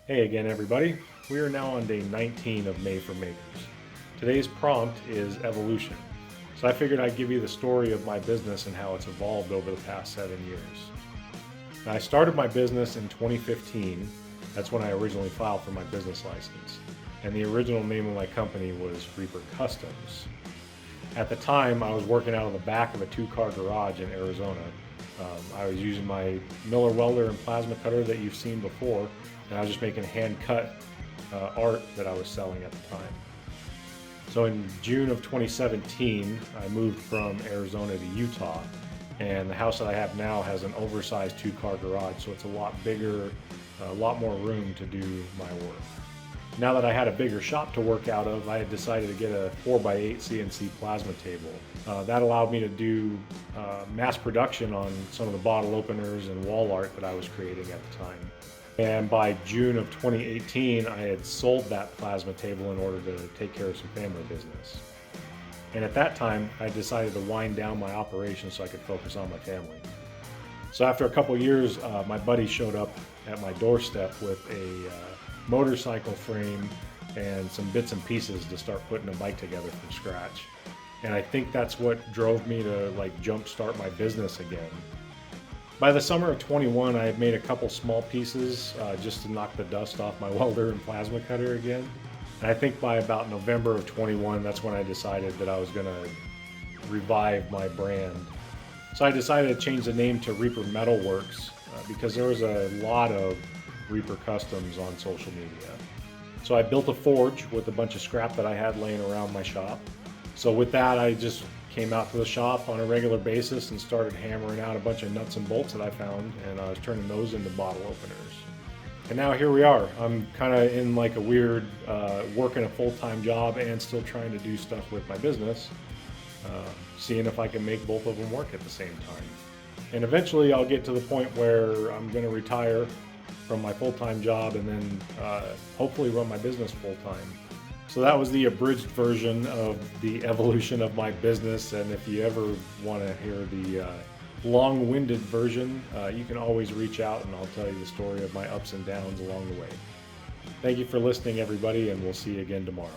Hey again, everybody. We are now on day 19 of May for Makers. Today's prompt is evolution. So I figured I'd give you the story of my business and how it's evolved over the past 7 years. Now, I started my business in 2015. That's when I originally filed for my business license. And the original name of my company was Reaper Customs. At the time, I was working out of the back of a two-car garage in Arizona. I was using my Miller welder and plasma cutter that you've seen before, and I was just making hand-cut art that I was selling at the time. So in June of 2017, I moved from Arizona to Utah, and the house that I have now has an oversized two-car garage, so it's a lot bigger, a lot more room to do my work. Now that I had a bigger shop to work out of, I had decided to get a 4x8 CNC plasma table. That allowed me to do mass production on some of the bottle openers and wall art that I was creating at the time. And by June of 2018, I had sold that plasma table in order to take care of some family business. And at that time, I decided to wind down my operation so I could focus on my family. So after a couple years, my buddy showed up at my doorstep with a motorcycle frame and some bits and pieces to start putting a bike together from scratch. And I think that's what drove me to jumpstart my business again. By the summer of 21, I had made a couple small pieces just to knock the dust off my welder and plasma cutter again. And I think by about November of 21, that's when I decided that I was going to revive my brand. So I decided to change the name to Reaper Metalworks because there was a lot of Reaper Customs on social media. So I built a forge with a bunch of scrap that I had laying around my shop. So with that, I just came out to the shop on a regular basis and started hammering out a bunch of nuts and bolts that I found, and I was turning those into bottle openers. And now here we are. I'm kind of in like a weird working a full-time job and still trying to do stuff with my business, seeing if I can make both of them work at the same time. And eventually I'll get to the point where I'm going to retire from my full-time job and then hopefully run my business full-time. So that was the abridged version of the evolution of my business, and if you ever want to hear the long-winded version, you can always reach out and I'll tell you the story of my ups and downs along the way. Thank you for listening, everybody, and we'll see you again tomorrow.